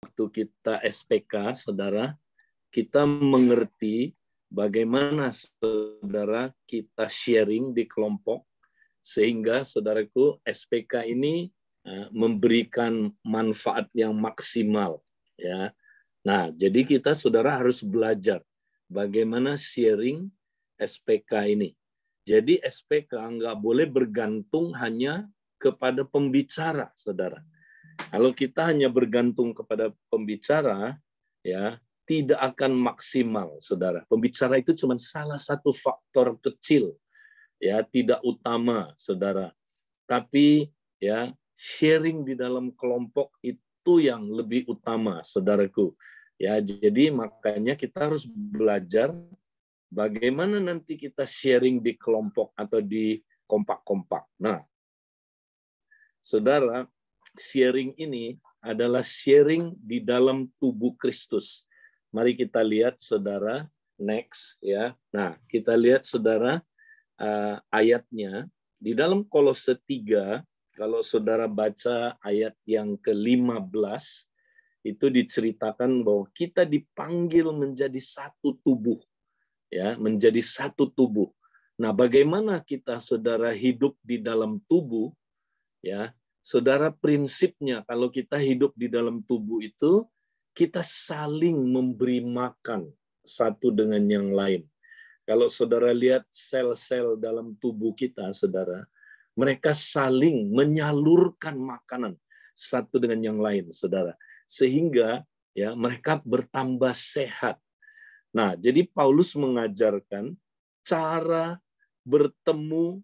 waktu kita SPK, saudara, kita mengerti bagaimana saudara kita sharing di kelompok, sehingga saudaraku SPK ini memberikan manfaat yang maksimal. Ya. Nah, jadi kita saudara harus belajar bagaimana sharing SPK ini. Jadi SPK nggak boleh bergantung hanya kepada pembicara, saudara. Kalau kita hanya bergantung kepada pembicara, ya tidak akan maksimal, saudara. Pembicara itu cuma salah satu faktor kecil, ya tidak utama, saudara. Tapi ya sharing di dalam kelompok itu yang lebih utama, saudaraku. Ya, jadi makanya kita harus belajar bagaimana nanti kita sharing di kelompok atau di kompak-kompak. Nah, saudara, sharing ini adalah sharing di dalam tubuh Kristus. Mari kita lihat, saudara, next ya. Nah, kita lihat, saudara, ayatnya di dalam Kolose 3, kalau saudara baca ayat yang ke-15, itu diceritakan bahwa kita dipanggil menjadi satu tubuh. Ya, menjadi satu tubuh. Nah, bagaimana kita saudara hidup di dalam tubuh? Ya, saudara, prinsipnya kalau kita hidup di dalam tubuh itu kita saling memberi makan satu dengan yang lain. Kalau saudara lihat sel-sel dalam tubuh kita, saudara, mereka saling menyalurkan makanan satu dengan yang lain, saudara, sehingga ya mereka bertambah sehat. Nah, jadi Paulus mengajarkan cara bertemu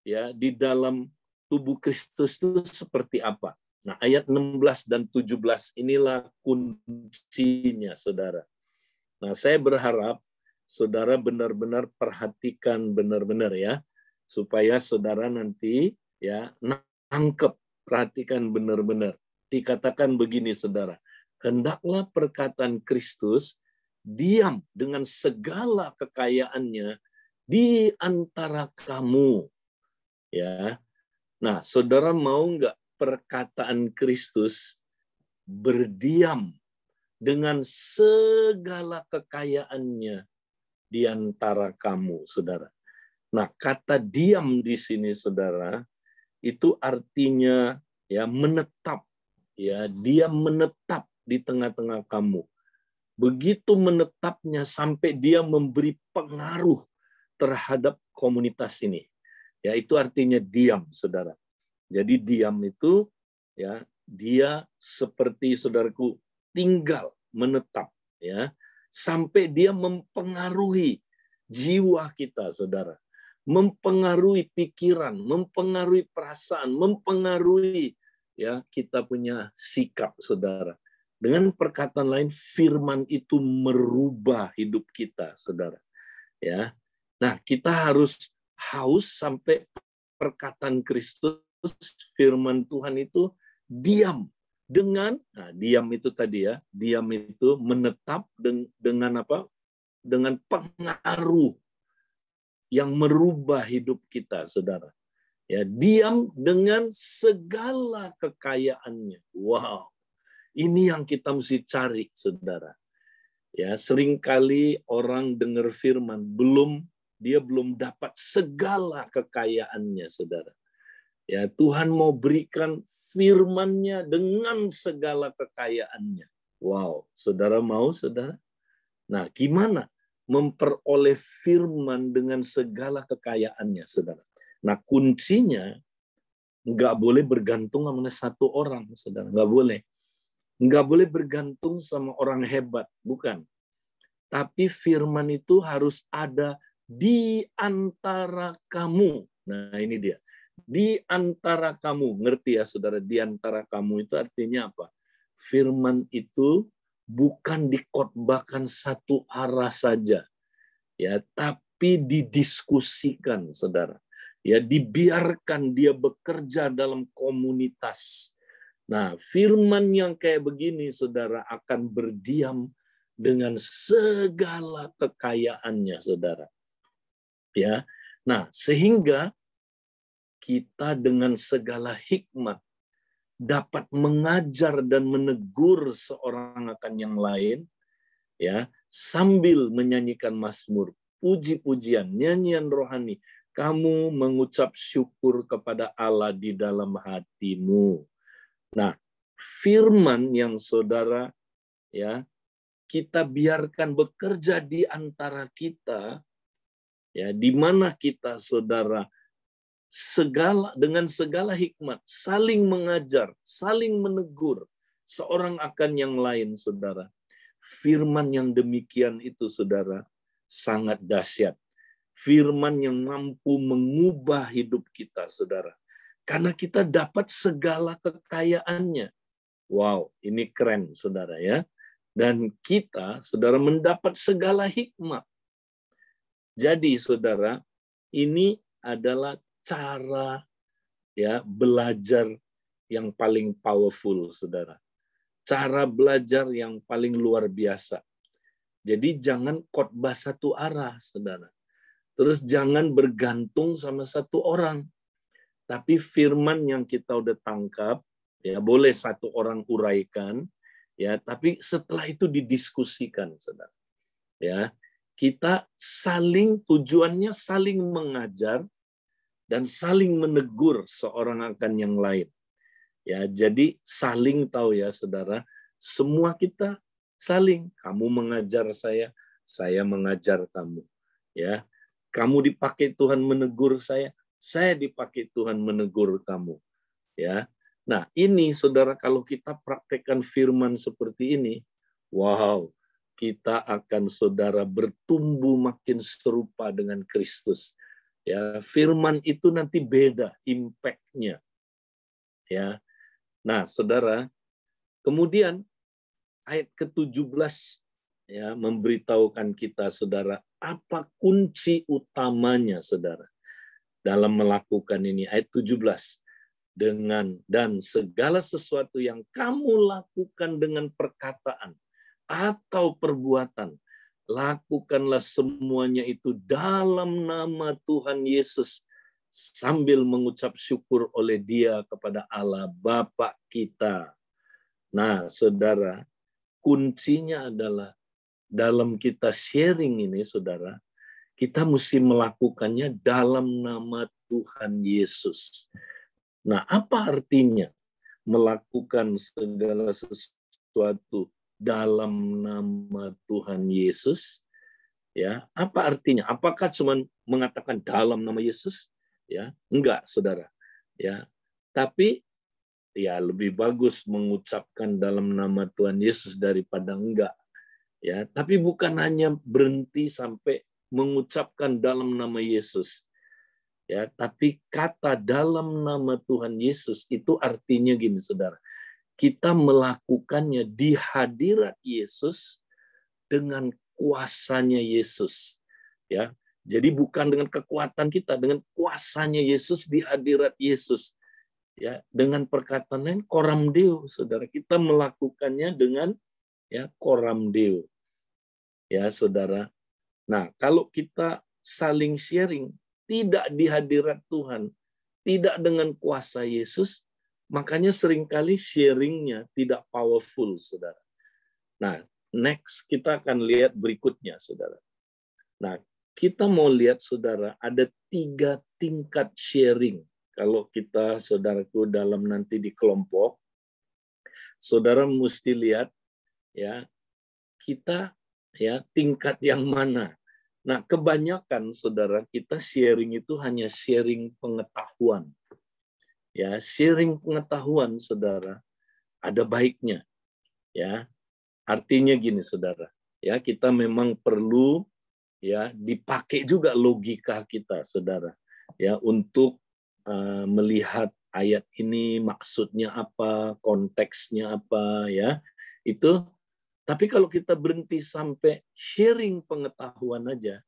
ya di dalam tubuh Kristus itu seperti apa. Nah, ayat 16 dan 17 inilah kuncinya, saudara. Nah, saya berharap saudara benar-benar perhatikan benar-benar ya, supaya saudara nanti ya nangkep, perhatikan benar-benar. Dikatakan begini, saudara, hendaklah perkataan Kristus diam dengan segala kekayaannya di antara kamu. Ya. Nah, saudara mau nggak perkataan Kristus berdiam dengan segala kekayaannya di antara kamu, saudara? Nah, kata diam di sini, saudara, itu artinya ya menetap, ya dia menetap di tengah-tengah kamu. Begitu menetapnya sampai dia memberi pengaruh terhadap komunitas ini. Ya, itu artinya diam, saudara. Jadi diam itu ya dia seperti, saudaraku, tinggal menetap ya sampai dia mempengaruhi jiwa kita, saudara. Mempengaruhi pikiran, mempengaruhi perasaan, mempengaruhi ya kita punya sikap, saudara. Dengan perkataan lain, firman itu merubah hidup kita, saudara. Ya, nah kita harus haus sampai perkataan Kristus, firman Tuhan itu diam dengan, nah diam itu tadi ya, diam itu menetap dengan apa? Dengan pengaruh yang merubah hidup kita, saudara. Ya, diam dengan segala kekayaannya. Wow. Ini yang kita mesti cari, saudara. Ya, seringkali orang dengar firman, dia belum dapat segala kekayaannya, saudara. Ya, Tuhan mau berikan firman-Nya dengan segala kekayaannya. Wow, saudara mau, saudara? Nah, gimana memperoleh firman dengan segala kekayaannya, saudara? Nah, kuncinya nggak boleh bergantung sama satu orang, saudara. Nggak boleh. Nggak boleh bergantung sama orang hebat, bukan. Tapi firman itu harus ada di antara kamu. Nah, ini dia. Di antara kamu. Ngerti ya, saudara? Di antara kamu itu artinya apa? Firman itu bukan dikotbahkan satu arah saja. Ya, tapi didiskusikan, saudara. Ya, dibiarkan dia bekerja dalam komunitas. Nah, firman yang kayak begini, saudara, akan berdiam dengan segala kekayaannya, saudara. Ya, nah sehingga kita dengan segala hikmat dapat mengajar dan menegur seorang akan yang lain, ya, sambil menyanyikan mazmur, puji-pujian, nyanyian rohani, kamu mengucap syukur kepada Allah di dalam hatimu. Nah, firman yang saudara, ya, kita biarkan bekerja di antara kita, ya, di mana kita, saudara, dengan segala hikmat saling mengajar, saling menegur seorang akan yang lain, saudara. Firman yang demikian itu, saudara, sangat dahsyat. Firman yang mampu mengubah hidup kita, saudara. Karena kita dapat segala kekayaannya. Wow, ini keren, saudara, ya. Dan kita, saudara, mendapat segala hikmat. Jadi, saudara, ini adalah cara, ya, belajar yang paling powerful, saudara. Cara belajar yang paling luar biasa. Jadi jangan khotbah satu arah, saudara. Terus jangan bergantung sama satu orang. Tapi firman yang kita udah tangkap, ya, boleh satu orang uraikan, ya, tapi setelah itu didiskusikan, saudara. Ya, kita tujuannya saling mengajar dan saling menegur seorang akan yang lain. Ya, jadi saling tahu, ya, saudara, semua kita saling, kamu mengajar saya mengajar kamu. Ya, kamu dipakai Tuhan menegur saya dipakai Tuhan menegur kamu. Ya. Nah, ini, saudara, kalau kita praktekkan firman seperti ini, wow, kita akan, saudara, bertumbuh makin serupa dengan Kristus. Ya, firman itu nanti beda impact-nya. Ya. Nah, saudara, kemudian ayat ke-17, ya, memberitahukan kita, saudara, apa kunci utamanya, saudara, dalam melakukan ini. Ayat 17, dan segala sesuatu yang kamu lakukan dengan perkataan atau perbuatan, lakukanlah semuanya itu dalam nama Tuhan Yesus, sambil mengucap syukur oleh Dia kepada Allah Bapa kita. Nah, saudara, kuncinya adalah dalam kita sharing ini, saudara, kita mesti melakukannya dalam nama Tuhan Yesus. Nah, apa artinya melakukan segala sesuatu dalam nama Tuhan Yesus? Ya, apa artinya? Apakah cuma mengatakan dalam nama Yesus? Ya, enggak, saudara. Ya, tapi ya lebih bagus mengucapkan dalam nama Tuhan Yesus daripada enggak. Ya, tapi bukan hanya berhenti sampai mengucapkan dalam nama Yesus. Ya, tapi kata dalam nama Tuhan Yesus itu artinya gini, saudara. Kita melakukannya di hadirat Yesus dengan kuasanya Yesus. Ya, jadi bukan dengan kekuatan kita, dengan kuasanya Yesus di hadirat Yesus. Ya, dengan perkataan lain, coram Deo, saudara. Kita melakukannya dengan, ya, coram Deo. Ya, saudara. Nah, kalau kita saling sharing, tidak di hadirat Tuhan, tidak dengan kuasa Yesus, makanya seringkali sharingnya tidak powerful, saudara. Nah, next kita akan lihat berikutnya, saudara. Nah, kita mau lihat, saudara, ada 3 tingkat sharing. Kalau kita, saudaraku, dalam nanti di kelompok, saudara mesti lihat, ya, kita, ya, tingkat yang mana. Nah, kebanyakan, saudara, kita sharing itu hanya sharing pengetahuan. Ya, sharing pengetahuan, saudara, ada baiknya. Ya, artinya gini, saudara. Ya, kita memang perlu, ya, dipakai juga logika kita, saudara. Ya, untuk melihat ayat ini maksudnya apa, konteksnya apa, ya. Itu. Tapi kalau kita berhenti sampai sharing pengetahuan aja,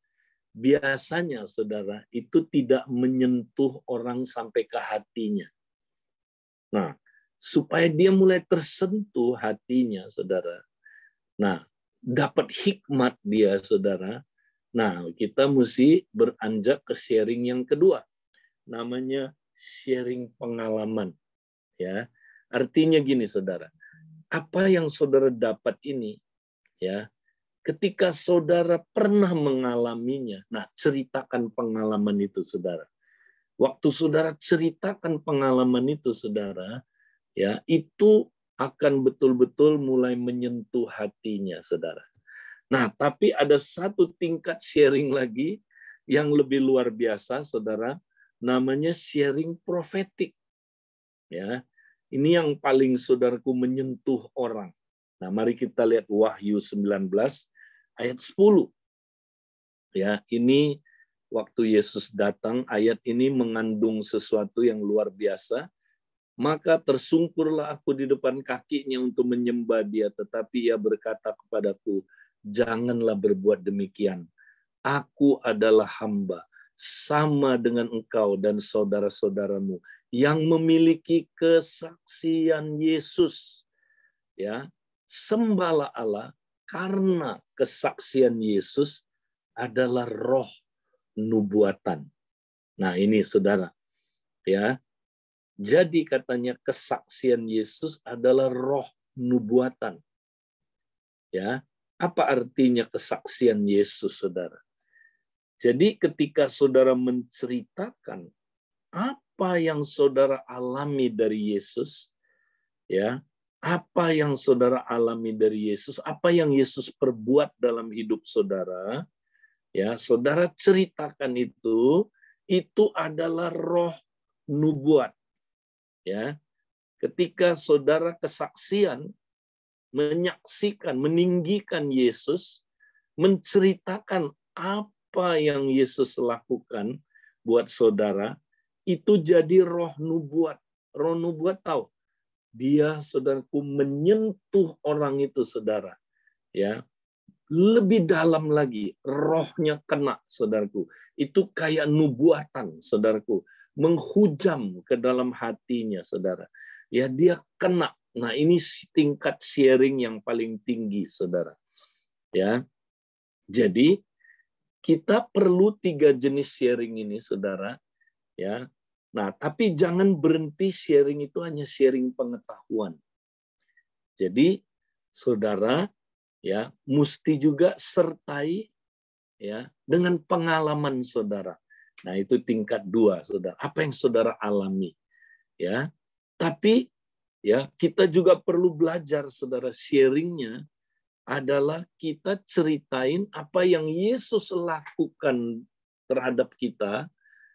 biasanya, saudara, itu tidak menyentuh orang sampai ke hatinya. Nah, supaya dia mulai tersentuh hatinya, saudara. Nah, dapat hikmat dia, saudara. Nah, kita mesti beranjak ke sharing yang kedua. Namanya sharing pengalaman. Ya, Artinya gini, saudara. Apa yang saudara dapat ini, ya, ketika saudara pernah mengalaminya, nah ceritakan pengalaman itu, saudara. Waktu saudara ceritakan pengalaman itu, saudara, ya, itu akan betul-betul mulai menyentuh hatinya, saudara. Nah, tapi ada satu tingkat sharing lagi yang lebih luar biasa, saudara, namanya sharing profetik. Ya, ini yang paling saudaraku menyentuh orang. Nah, mari kita lihat Wahyu 19 ayat 10. Ya, ini waktu Yesus datang, ayat ini mengandung sesuatu yang luar biasa. Maka tersungkurlah aku di depan kakinya untuk menyembah dia, tetapi ia berkata kepadaku, janganlah berbuat demikian. Aku adalah hamba, sama dengan engkau dan saudara-saudaramu yang memiliki kesaksian Yesus. Ya, sembahlah Allah karena kesaksian Yesus adalah roh nubuatan. Nah, ini saudara, ya. Jadi katanya kesaksian Yesus adalah roh nubuatan. Ya, apa artinya kesaksian Yesus, saudara? Jadi ketika saudara menceritakan apa yang saudara alami dari Yesus, ya, apa yang saudara alami dari Yesus, apa yang Yesus perbuat dalam hidup saudara, ya, saudara ceritakan itu adalah roh nubuat. Ya, ketika saudara kesaksian, menyaksikan, meninggikan Yesus, menceritakan apa yang Yesus lakukan buat saudara, itu jadi roh nubuat. Roh nubuat tahu, dia saudaraku menyentuh orang itu, saudara. Ya, lebih dalam lagi, rohnya kena, saudaraku. Itu kayak nubuatan, saudaraku, menghujam ke dalam hatinya, saudara. Ya, dia kena. Nah, ini tingkat sharing yang paling tinggi, saudara. Ya, jadi kita perlu 3 jenis sharing ini, saudara. Ya, nah, tapi jangan berhenti sharing itu hanya sharing pengetahuan. Jadi, saudara, ya, mesti juga sertai, ya, dengan pengalaman saudara. Nah, itu tingkat 2, saudara. Apa yang saudara alami, ya. Tapi, ya, kita juga perlu belajar, saudara. Sharingnya adalah kita ceritain apa yang Yesus lakukan terhadap kita,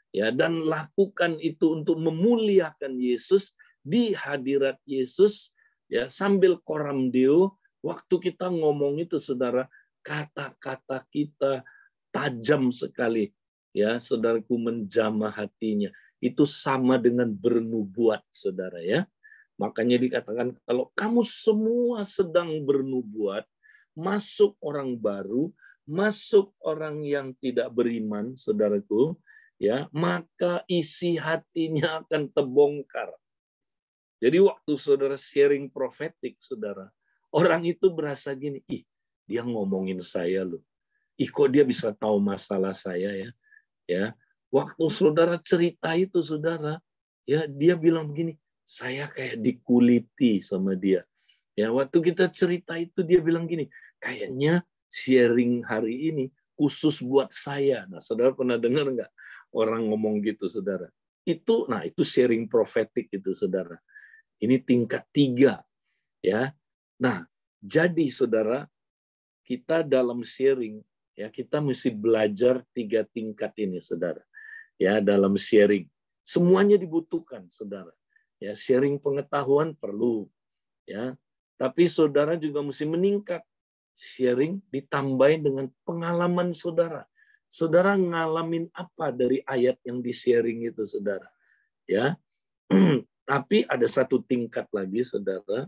ya, dan lakukan itu untuk memuliakan Yesus di hadirat Yesus, ya, sambil coram Deo. Waktu kita ngomong itu, saudara, kata-kata kita tajam sekali, ya, saudaraku, menjamah hatinya. Itu sama dengan bernubuat, saudara, ya. Makanya dikatakan kalau kamu semua sedang bernubuat, masuk orang baru, masuk orang yang tidak beriman, saudaraku, ya, maka isi hatinya akan terbongkar. Jadi waktu saudara sharing profetik, saudara, orang itu berasa gini, ih, dia ngomongin saya loh. Ih, kok dia bisa tahu masalah saya, ya. Ya, waktu saudara cerita itu, saudara, ya, dia bilang begini, saya kayak dikuliti sama dia. Ya, waktu kita cerita itu dia bilang gini, kayaknya sharing hari ini khusus buat saya. Nah, saudara pernah dengar nggak orang ngomong gitu, saudara? Itu, nah, itu sharing profetik itu, saudara. Ini tingkat 3, ya. Nah, jadi saudara, kita dalam sharing, ya, kita mesti belajar 3 tingkat ini, saudara. Ya, dalam sharing. Semuanya dibutuhkan, saudara. Ya, sharing pengetahuan perlu, ya. Tapi saudara juga mesti meningkat. Sharing ditambahin dengan pengalaman saudara. Saudara ngalamin apa dari ayat yang di-sharing itu, saudara? Ya. Tapi ada satu tingkat lagi, saudara.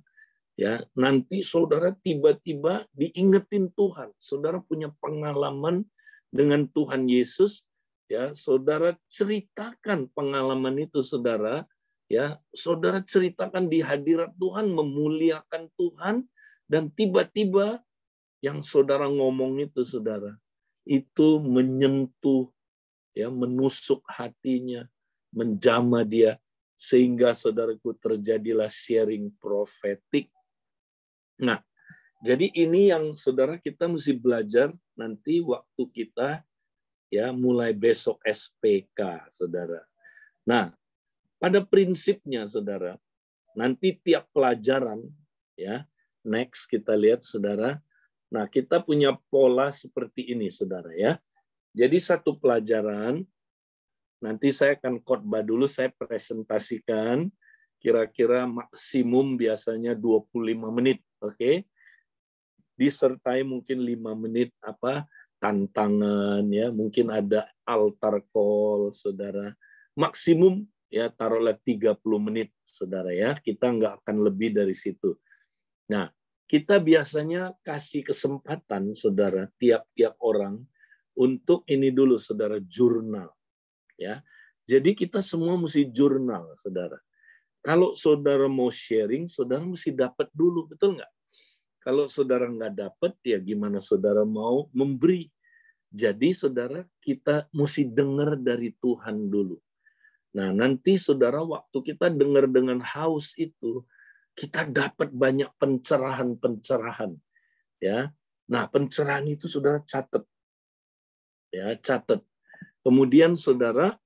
Ya, nanti saudara tiba-tiba diingetin Tuhan. Saudara punya pengalaman dengan Tuhan Yesus, ya, saudara ceritakan pengalaman itu, saudara. Ya, saudara ceritakan di hadirat Tuhan, memuliakan Tuhan, dan tiba-tiba yang saudara ngomong itu, saudara, itu menyentuh, ya, menusuk hatinya, menjamah dia, sehingga saudaraku terjadilah sharing prophetic. Nah, jadi ini yang saudara kita mesti belajar nanti waktu kita ya mulai besok SPK, saudara. Nah, pada prinsipnya saudara, nanti tiap pelajaran ya, next kita lihat saudara. Nah, kita punya pola seperti ini saudara ya. Jadi satu pelajaran nanti saya akan khotbah dulu, saya presentasikan kira-kira maksimum biasanya 25 menit, oke? Disertai mungkin 5 menit tantangan ya, mungkin ada altar call saudara. Maksimum ya taruhlah 30 menit saudara ya. Kita nggak akan lebih dari situ. Nah, kita biasanya kasih kesempatan saudara tiap-tiap orang untuk ini dulu saudara, jurnal ya. Jadi kita semua mesti jurnal saudara. Kalau saudara mau sharing, saudara mesti dapat dulu, betul nggak? Kalau saudara nggak dapat, ya gimana saudara mau memberi? Jadi saudara, kita mesti dengar dari Tuhan dulu. Nah, nanti saudara waktu kita dengar dengan haus itu, kita dapat banyak pencerahan-pencerahan. Ya. Nah, pencerahan itu saudara catat. Ya, catat. Kemudian saudara,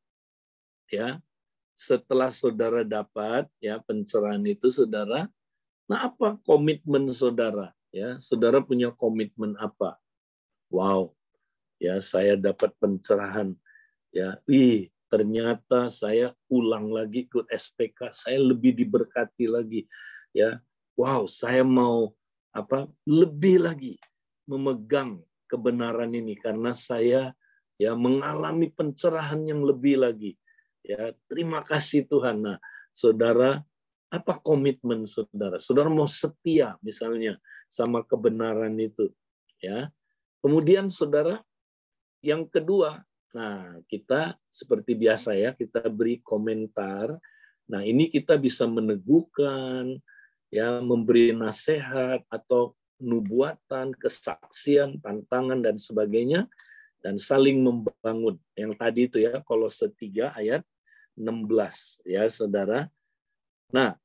ya, setelah saudara dapat ya pencerahan itu saudara, nah apa komitmen saudara? Ya, saudara punya komitmen apa? Wow, ya saya dapat pencerahan. Ya, ternyata saya ulang lagi ikut SPK, saya lebih diberkati lagi. Ya, wow, saya mau lebih lagi memegang kebenaran ini karena saya ya mengalami pencerahan yang lebih lagi. Ya, terima kasih Tuhan. Nah, saudara, apa komitmen saudara? Saudara mau setia misalnya sama kebenaran itu, ya. Kemudian saudara, yang kedua, nah kita seperti biasa ya, kita beri komentar. Nah, ini kita bisa meneguhkan, ya, memberi nasihat atau nubuatan, kesaksian, tantangan dan sebagainya, dan saling membangun. Yang tadi itu ya, Kolose 3 ayat 16 ya saudara. Nah,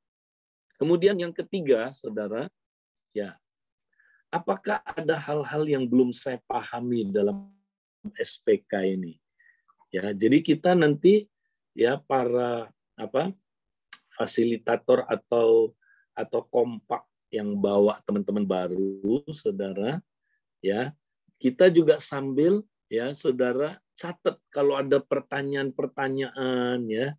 kemudian yang ketiga saudara, ya, apakah ada hal-hal yang belum saya pahami dalam SPK ini? Ya, jadi kita nanti ya para fasilitator atau kompak yang bawa teman-teman baru saudara, ya, kita juga sambil ya saudara catat kalau ada pertanyaan-pertanyaan ya,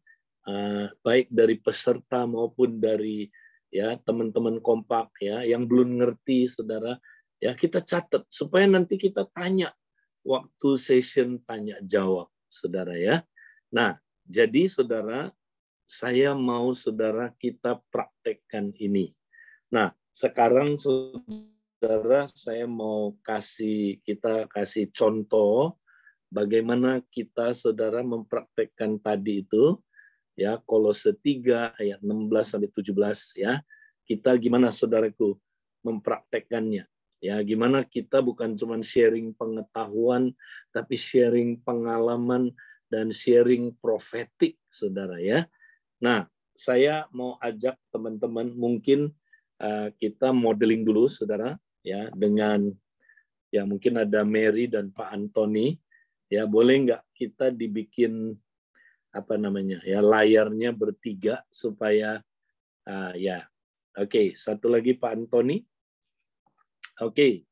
baik dari peserta maupun dari ya teman-teman kompak ya yang belum ngerti saudara, ya kita catat supaya nanti kita tanya waktu session tanya jawab saudara ya. Nah, jadi saudara, saya mau saudara kita praktekkan ini. Nah, sekarang saudara saya mau kita kasih contoh bagaimana kita saudara mempraktekkan tadi itu ya, Kolose 3 ayat 16 sampai 17 ya. Kita gimana saudaraku mempraktekkannya? Ya, gimana kita bukan cuma sharing pengetahuan tapi sharing pengalaman dan sharing prophetik saudara ya. Nah, saya mau ajak teman-teman mungkin kita modeling dulu saudara ya dengan ya mungkin ada Mary dan Pak Antoni ya, boleh nggak kita dibikin ya layarnya bertiga supaya ya oke, satu lagi Pak Antoni. Oke.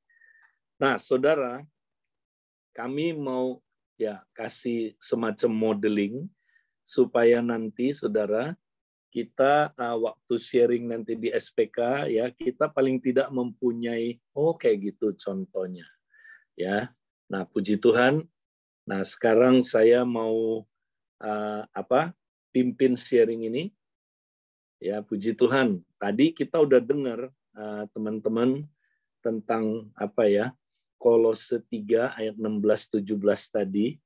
Nah, saudara, kami mau ya kasih semacam modeling supaya nanti saudara kita waktu sharing nanti di SPK ya kita paling tidak mempunyai kayak gitu contohnya ya. Nah, puji Tuhan. Nah, sekarang saya mau pimpin sharing ini. Ya, puji Tuhan. Tadi kita udah dengar teman-teman tentang Kolose 3 ayat 16-17 tadi.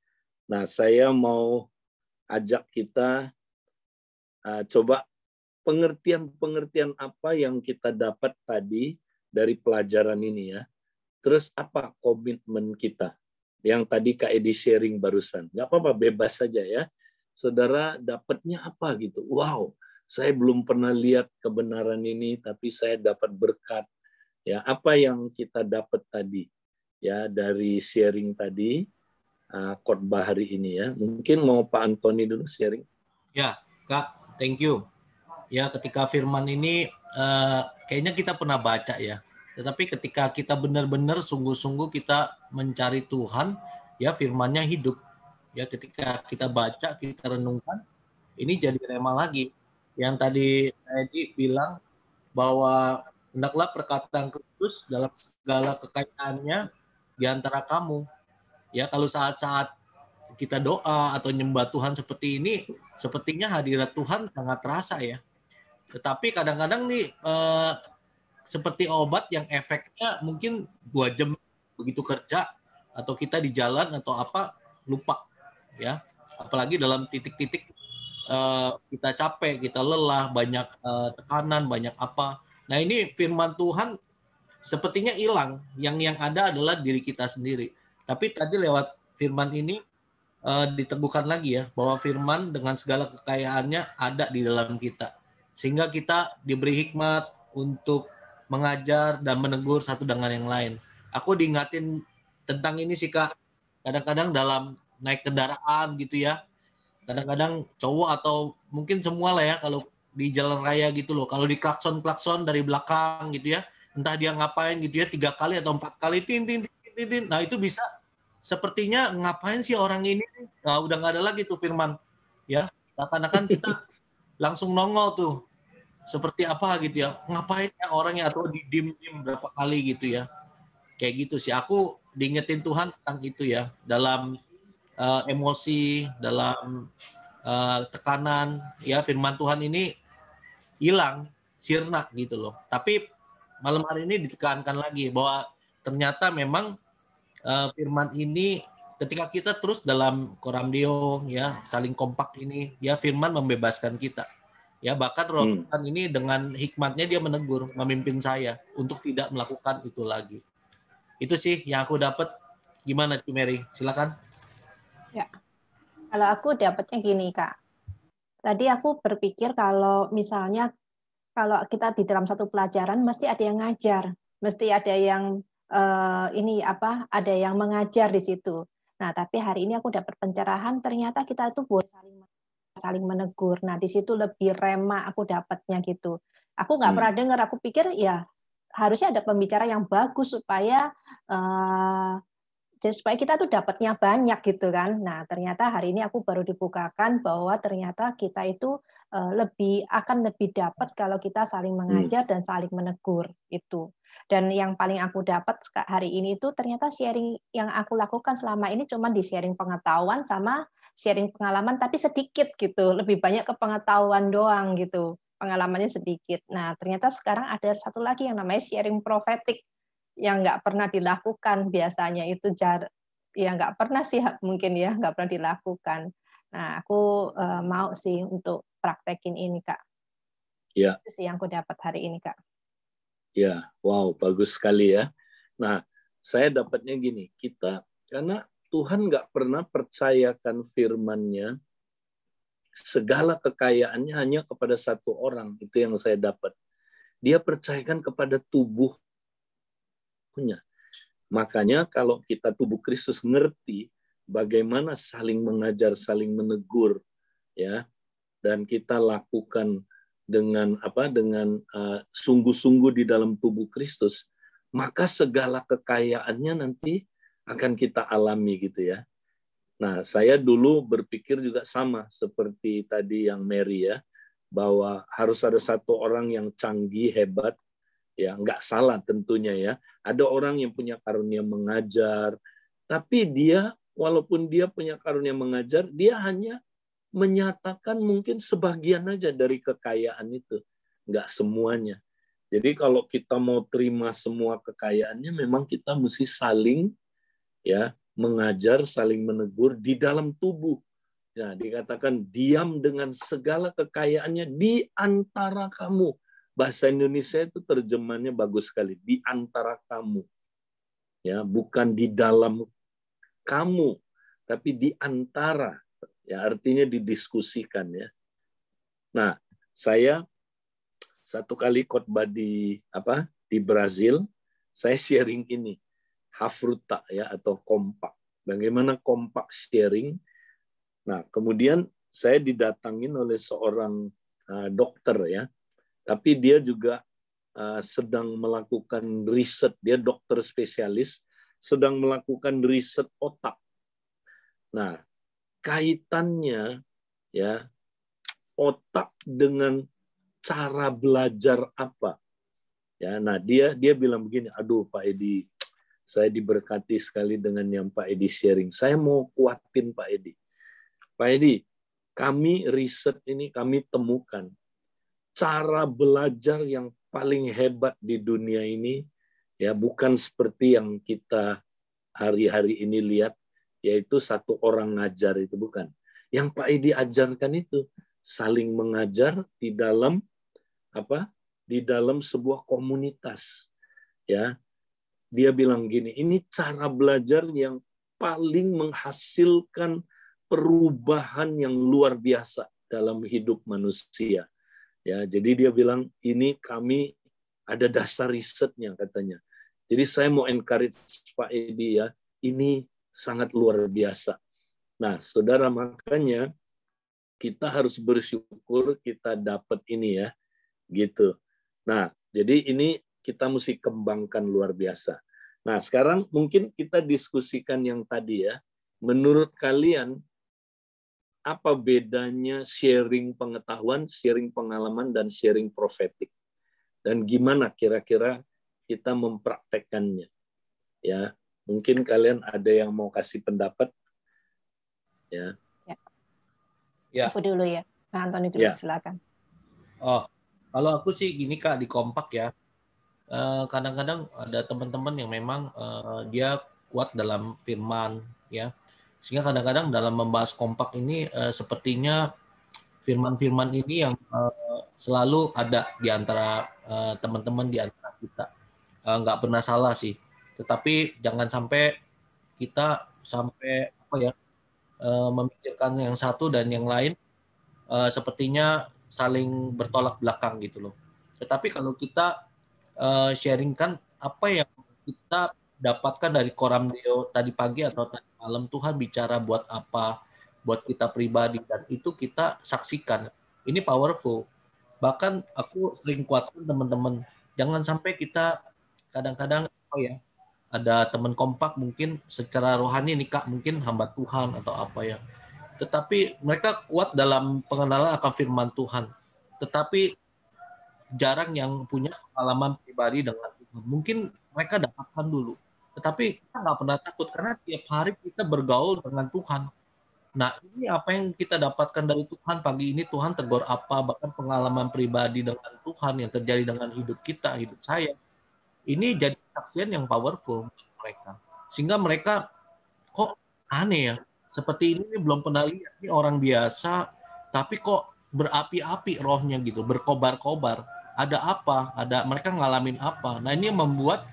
Nah, saya mau ajak kita coba pengertian apa yang kita dapat tadi dari pelajaran ini ya. Terus apa komitmen kita? Yang tadi Kak Edi sharing barusan. Nggak apa-apa, bebas saja ya. saudara dapatnya apa gitu. Wow, saya belum pernah lihat kebenaran ini, tapi saya dapat berkat. Ya, apa yang kita dapat tadi ya dari sharing tadi, khotbah hari ini ya. Mungkin mau Pak Antoni dulu sharing. Ya, Kak, thank you. Ya, ketika firman ini kayaknya kita pernah baca ya. Tetapi ketika kita benar-benar sungguh-sungguh kita mencari Tuhan, ya firmannya hidup. Ya, ketika kita baca, kita renungkan, ini jadi rema lagi. Yang tadi Edi bilang bahwa hendaklah perkataan Kristus dalam segala kekayaannya di antara kamu. Ya, kalau saat-saat kita doa atau nyembah Tuhan seperti ini, sepertinya hadirat Tuhan sangat terasa ya. Tetapi kadang-kadang nih seperti obat yang efeknya mungkin 2 jam begitu kerja atau kita di jalan atau apa lupa ya. Apalagi dalam titik-titik kita capek, kita lelah, banyak tekanan, banyak apa. Nah ini firman Tuhan sepertinya hilang. Yang ada adalah diri kita sendiri. Tapi tadi lewat firman ini diteguhkan lagi ya bahwa firman dengan segala kekayaannya ada di dalam kita. Sehingga kita diberi hikmat untuk mengajar dan menegur satu dengan yang lain. Aku diingatin tentang ini sih Kak. Kadang-kadang dalam naik kendaraan gitu ya. Kadang-kadang cowok atau mungkin semua lah ya kalau di jalan raya gitu loh. Kalau di klakson dari belakang gitu ya. Entah dia ngapain gitu ya 3 kali atau 4 kali tin tin tin tin tin. Nah itu bisa sepertinya ngapain sih orang ini? Nah, udah nggak ada lagi tuh firman ya. Seakan-akan kita langsung nongol tuh seperti apa gitu ya. Ngapain ya orangnya atau didim-dim berapa kali gitu ya. Kayak gitu sih. Aku diingetin Tuhan tentang itu ya. Dalam emosi, dalam tekanan ya firman Tuhan ini hilang, sirna gitu loh. Tapi malam hari ini ditekankan lagi bahwa ternyata memang firman ini ketika kita terus dalam koramdeo ya saling kompak ini ya firman membebaskan kita ya bahkan Roh Tuhan ini dengan hikmatnya dia menegur memimpin saya untuk tidak melakukan itu lagi. Itu sih yang aku dapat. Gimana Cimeri, silakan. Ya, kalau aku dapatnya gini Kak, tadi aku berpikir kalau misalnya kalau kita di dalam satu pelajaran mesti ada yang ngajar, mesti ada yang ada yang mengajar di situ. Nah, tapi hari ini aku dapat pencerahan ternyata kita itu boleh saling menegur. Nah, di situ lebih rema aku dapatnya gitu. Aku nggak pernah dengar, aku pikir ya harusnya ada pembicara yang bagus supaya kita tuh dapatnya banyak gitu kan. Nah, ternyata hari ini aku baru dibukakan bahwa ternyata kita itu akan lebih dapat kalau kita saling mengajar dan saling menegur itu. Dan yang paling aku dapat hari ini itu ternyata sharing yang aku lakukan selama ini cuma di sharing pengetahuan sama sharing pengalaman tapi sedikit gitu. Lebih banyak ke pengetahuan doang gitu. Pengalamannya sedikit. Nah, ternyata sekarang ada satu lagi yang namanya sharing prophetic yang nggak pernah dilakukan biasanya itu ya nggak pernah sih mungkin ya nggak pernah dilakukan. Nah aku mau sih untuk praktekin ini Kak. Ya. Itu sih yang aku dapat hari ini Kak. Ya, wow bagus sekali ya. Nah saya dapatnya gini, kita karena Tuhan nggak pernah percayakan firman-Nya segala kekayaannya hanya kepada satu orang, itu yang saya dapat. Dia percayakan kepada tubuh. Makanya kalau kita tubuh Kristus ngerti bagaimana saling mengajar, saling menegur, ya, dan kita lakukan dengan sungguh-sungguh di dalam tubuh Kristus, maka segala kekayaannya nanti akan kita alami gitu ya. Nah, saya dulu berpikir juga sama seperti tadi yang Mary ya, bahwa harus ada satu orang yang canggih, hebat, ya nggak salah tentunya ya. Ada orang yang punya karunia mengajar, tapi dia walaupun dia punya karunia mengajar, dia hanya menyatakan mungkin sebagian aja dari kekayaan itu, nggak semuanya. Jadi kalau kita mau terima semua kekayaannya, memang kita mesti saling ya mengajar, saling menegur di dalam tubuh. Nah, dikatakan diam dengan segala kekayaannya di antara kamu. Bahasa Indonesia itu terjemahannya bagus sekali, di antara kamu. Ya, bukan di dalam kamu, tapi di antara. Ya, artinya didiskusikan ya. Nah, saya satu kali khotbah di Brazil, saya sharing ini, hafruta ya atau kompak. Bagaimana kompak sharing? Nah, kemudian saya didatangin oleh seorang dokter ya, tapi dia juga sedang melakukan riset, dia dokter spesialis, sedang melakukan riset otak. Nah, kaitannya ya otak dengan cara belajar apa? Ya, nah dia bilang begini, aduh Pak Edi, saya diberkati sekali dengan yang Pak Edi sharing. Saya mau kuatin Pak Edi. Pak Edi, kami riset ini kami temukan cara belajar yang paling hebat di dunia ini ya bukan seperti yang kita hari-hari ini lihat, yaitu satu orang ngajar, itu bukan. Yang Pak Edi ajarkan itu saling mengajar di dalam di dalam sebuah komunitas. Ya, dia bilang gini, ini cara belajar yang paling menghasilkan perubahan yang luar biasa dalam hidup manusia. Ya, jadi dia bilang ini kami ada dasar risetnya katanya. Jadi saya mau encourage Pak Edi ya, ini sangat luar biasa. Nah, saudara, makanya kita harus bersyukur kita dapat ini ya, gitu. Nah, jadi ini kita mesti kembangkan luar biasa. Nah, sekarang mungkin kita diskusikan yang tadi ya. Menurut kalian, apa bedanya sharing pengetahuan, sharing pengalaman, dan sharing profetik? Dan gimana kira-kira kita mempraktekkannya? Ya, mungkin kalian ada yang mau kasih pendapat? Ya. Ya. Aku dulu ya. Nah, Antoni dulu, silakan. Oh, kalau aku sih gini Kak, di kompak ya. Kadang-kadang ada teman-teman yang memang dia kuat dalam firman ya. Sehingga kadang-kadang dalam membahas kompak ini sepertinya firman-firman ini yang selalu ada di antara teman-teman, di antara kita. Nggak pernah salah sih. Tetapi jangan sampai kita sampai memikirkan yang satu dan yang lain sepertinya saling bertolak belakang gitu loh. Tetapi kalau kita sharingkan apa yang kita dapatkan dari Koramdeo tadi pagi atau tadi malam, Tuhan bicara buat apa, buat kita pribadi, dan itu kita saksikan. Ini powerful. Bahkan aku sering kuatkan teman-teman, jangan sampai kita kadang-kadang ada teman kompak mungkin secara rohani nih Kak, mungkin hamba Tuhan atau apa ya. Tetapi mereka kuat dalam pengenalan akan firman Tuhan. Tetapi jarang yang punya pengalaman pribadi dengan Tuhan. Mungkin mereka dapatkan dulu. Tetapi kita nggak pernah takut karena tiap hari kita bergaul dengan Tuhan. Nah, ini apa yang kita dapatkan dari Tuhan pagi ini, Tuhan tegur apa, bahkan pengalaman pribadi dengan Tuhan yang terjadi dengan hidup kita, hidup saya. Ini jadi kesaksian yang powerful mereka. Sehingga mereka kok aneh ya, seperti ini belum pernah lihat, ini orang biasa, tapi kok berapi-api rohnya gitu, berkobar-kobar. Ada apa? Mereka ngalamin apa? Nah, ini membuat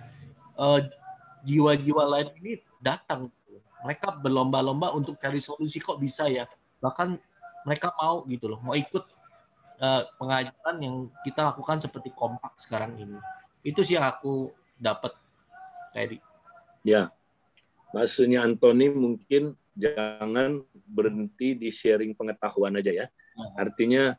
jiwa-jiwa lain ini datang. Mereka berlomba-lomba untuk cari solusi, kok bisa ya. Bahkan mereka mau gitu loh, mau ikut pengajaran yang kita lakukan seperti kompak sekarang ini. Itu sih yang aku dapat tadi. Ya, maksudnya Antoni mungkin jangan berhenti di sharing pengetahuan aja ya. Artinya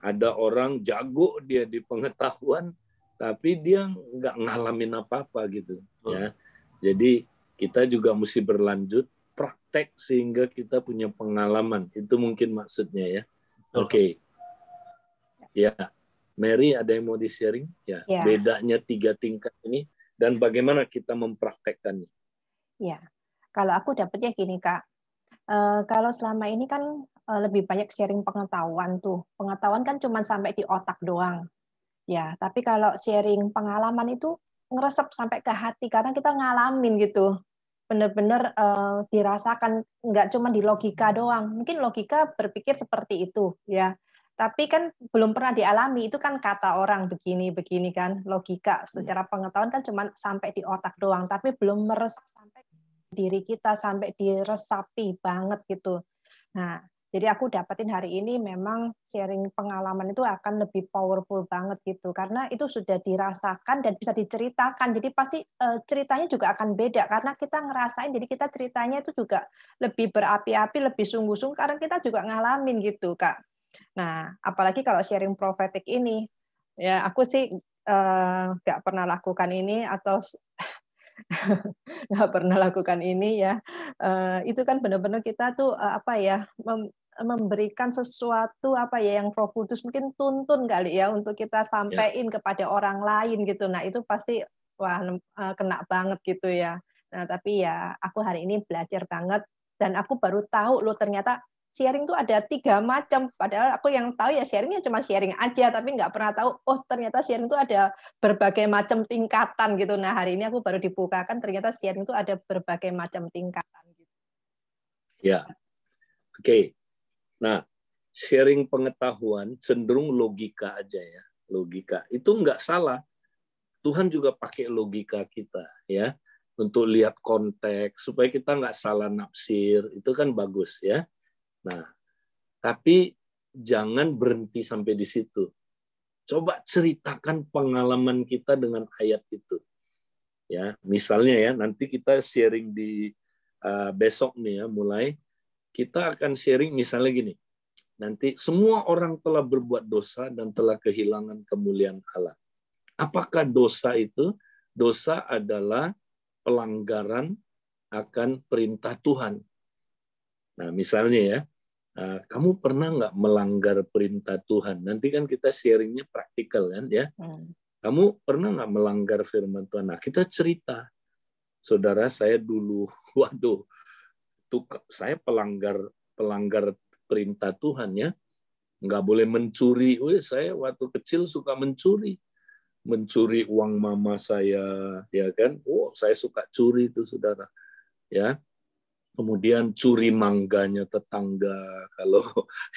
ada orang jago dia di pengetahuan, tapi dia nggak ngalamin apa-apa gitu. Ya, jadi kita juga mesti berlanjut praktek sehingga kita punya pengalaman. Itu mungkin maksudnya ya. Oke. Ya, Mary ada yang mau di-sharing? Ya, bedanya 3 tingkat ini dan bagaimana kita mempraktekkannya. Ya, kalau aku dapatnya gini Kak, kalau selama ini kan lebih banyak sharing pengetahuan tuh. Pengetahuan kan cuma sampai di otak doang. Ya, tapi kalau sharing pengalaman itu ngeresep sampai ke hati karena kita ngalamin gitu. Benar-benar dirasakan, nggak cuma di logika doang. Mungkin logika berpikir seperti itu ya. Tapi kan belum pernah dialami, itu kan kata orang begini kan, logika secara pengetahuan kan cuma sampai di otak doang, tapi belum meresap sampai diri kita, sampai diresapi banget gitu. Nah, Jadi aku dapetin hari ini memang sharing pengalaman itu akan lebih powerful banget gitu. Karena itu sudah dirasakan dan bisa diceritakan. Jadi pasti ceritanya juga akan beda karena kita ngerasain. Jadi kita ceritanya itu juga lebih berapi-api, lebih sungguh-sungguh karena kita juga ngalamin gitu, Kak. Nah, apalagi kalau sharing prophetic ini, ya aku sih nggak pernah lakukan ini atau nggak pernah lakukan ini ya. Itu kan benar-benar kita tuh apa ya, memberikan sesuatu apa ya yang Roh Kudus mungkin tuntun kali ya untuk kita Ya, sampaikan kepada orang lain gitu. Nah, itu pasti wah kena banget gitu ya. Nah, tapi ya aku hari ini belajar banget dan aku baru tahu loh ternyata sharing tuh ada 3 macam. Padahal aku yang tahu ya sharingnya cuma sharing aja, tapi nggak pernah tahu oh ternyata sharing itu ada berbagai macam tingkatan gitu. Nah, hari ini aku baru dibukakan ternyata sharing itu ada berbagai macam tingkatan gitu. ya. Oke. Nah, sharing pengetahuan cenderung logika aja ya. Logika. Itu nggak salah. Tuhan juga pakai logika kita ya untuk lihat konteks supaya kita nggak salah nafsir. Itu kan bagus ya. Nah, tapi jangan berhenti sampai di situ. Coba ceritakan pengalaman kita dengan ayat itu. Ya, misalnya ya, nanti kita sharing di besok nih ya, mulai kita akan sharing misalnya gini. Nanti semua orang telah berbuat dosa dan telah kehilangan kemuliaan Allah. Apakah dosa itu? Dosa adalah pelanggaran akan perintah Tuhan. Nah, misalnya ya, kamu pernah nggak melanggar perintah Tuhan? Nanti kan kita sharingnya praktikal kan ya. Kamu pernah nggak melanggar firman Tuhan? Nah, kita cerita. Saudara, saya dulu, waduh, saya pelanggar perintah Tuhan ya. Nggak boleh mencuri. Saya waktu kecil suka mencuri uang mama saya, ya kan? Saya suka curi itu, saudara. Ya, kemudian curi mangganya tetangga, kalau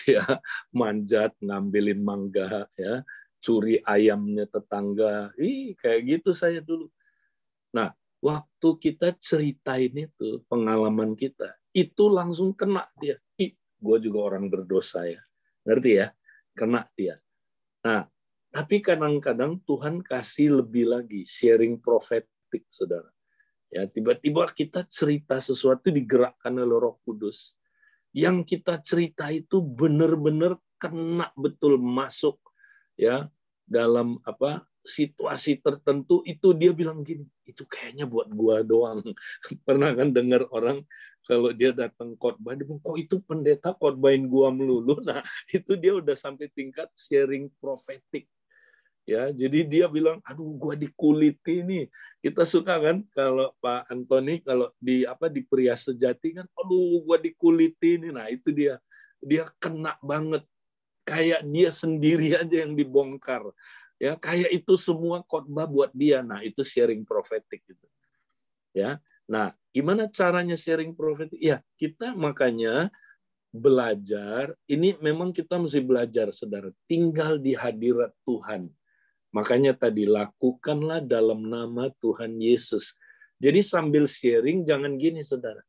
ya manjat ngambilin mangga, ya, curi ayamnya tetangga, kayak gitu saya dulu. Nah, waktu kita ceritain itu pengalaman kita, itu langsung kena dia. Gue juga orang berdosa ya, ngerti ya? Kena dia. Nah, tapi kadang-kadang Tuhan kasih lebih lagi, sharing prophetic, saudara. Ya, tiba-tiba kita cerita sesuatu digerakkan oleh Roh Kudus. Yang kita cerita itu benar-benar kena betul masuk ya dalam situasi tertentu. Itu dia bilang gini, itu kayaknya buat gua doang. Pernah kan dengar orang kalau dia datang khotbah, dia bilang, kok itu pendeta khotbahin gua melulu. Nah, itu dia udah sampai tingkat sharing prophetic. Ya, jadi dia bilang, aduh, gua dikuliti nih. Kita suka kan kalau Pak Antoni kalau di Pria Sejati kan, aduh, gua dikuliti nih. Nah, itu dia kena banget. Kayak dia sendiri aja yang dibongkar. Ya, kayak itu semua khotbah buat dia. Nah, itu sharing prophetic gitu. Ya. Nah, gimana caranya sharing prophetic? Ya, kita makanya belajar. Ini memang kita mesti belajar, saudara. Tinggal di hadirat Tuhan. Makanya tadi lakukanlah dalam nama Tuhan Yesus. Jadi sambil sharing jangan gini, saudara.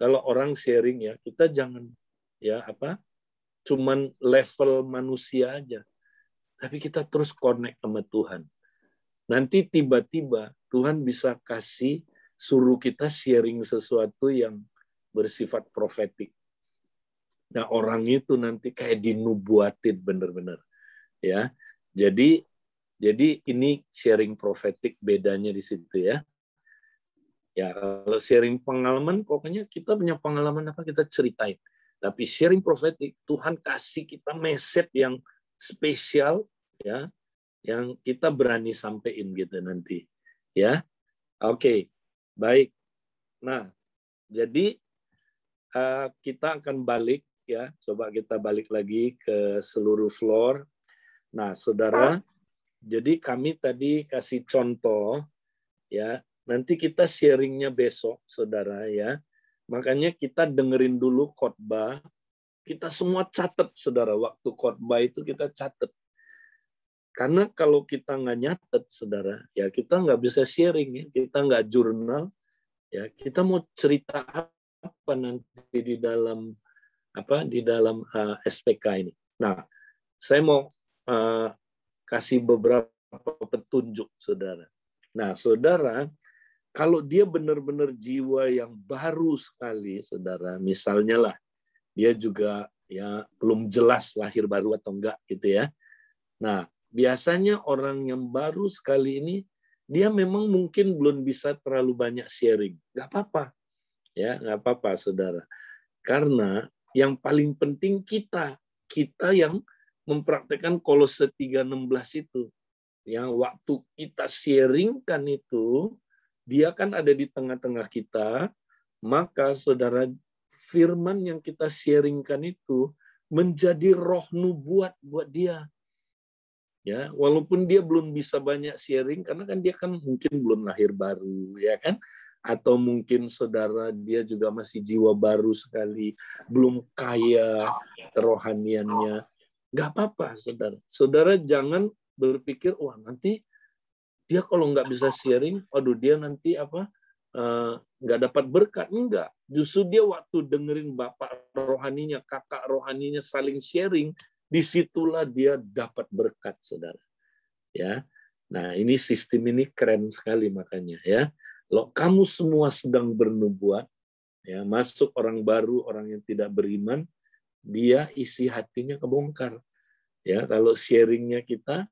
Kalau orang sharing ya, kita jangan cuman level manusia aja. Tapi kita terus connect sama Tuhan. Nanti tiba-tiba Tuhan bisa suruh kita sharing sesuatu yang bersifat profetik. Nah, orang itu nanti kayak dinubuatin benar-benar. Ya. Jadi ini sharing prophetic bedanya di situ ya. Ya, kalau sharing pengalaman, pokoknya kita punya pengalaman apa kita ceritain. Tapi sharing prophetic, Tuhan kasih kita message yang spesial ya, yang kita berani sampein gitu nanti. Ya, oke, baik. Nah, jadi kita akan balik ya. Coba kita balik lagi ke seluruh floor. Nah, saudara. Jadi kami tadi kasih contoh, ya. Nanti kita sharingnya besok, saudara ya. Makanya kita dengerin dulu khotbah. Kita semua catat, saudara. Waktu khotbah itu kita catat. Karena kalau kita nggak nyatet, saudara, ya kita nggak bisa sharing, ya. Kita nggak jurnal, ya. Kita mau cerita apa nanti di dalam di dalam SPK ini. Nah, saya mau kasih beberapa petunjuk, saudara. Nah, saudara, kalau dia benar-benar jiwa yang baru sekali, saudara, misalnya lah, dia juga ya belum jelas lahir baru atau enggak gitu ya. Nah, biasanya orang yang baru sekali ini, dia memang mungkin belum bisa terlalu banyak sharing. Nggak apa-apa. Ya, nggak apa-apa, saudara. Karena yang paling penting kita yang mempraktekkan Kolose 3:16 itu. Yang waktu kita sharingkan itu, dia kan ada di tengah-tengah kita, maka saudara, firman yang kita sharingkan itu menjadi roh nubuat buat dia. Ya, walaupun dia belum bisa banyak sharing karena kan dia kan mungkin belum lahir baru, ya kan? Atau mungkin saudara dia juga masih jiwa baru sekali, belum kaya kerohaniannya. Nggak apa-apa, saudara. Saudara jangan berpikir, wah nanti dia kalau nggak bisa sharing, aduh dia nanti nggak dapat berkat. Enggak. Justru dia waktu dengerin bapak rohaninya, kakak rohaninya saling sharing, disitulah dia dapat berkat, saudara. Ya, nah ini sistem ini keren sekali makanya ya. Kalau kamu semua sedang bernubuat, ya masuk orang baru, orang yang tidak beriman, dia isi hatinya kebongkar. Ya, kalau sharingnya kita,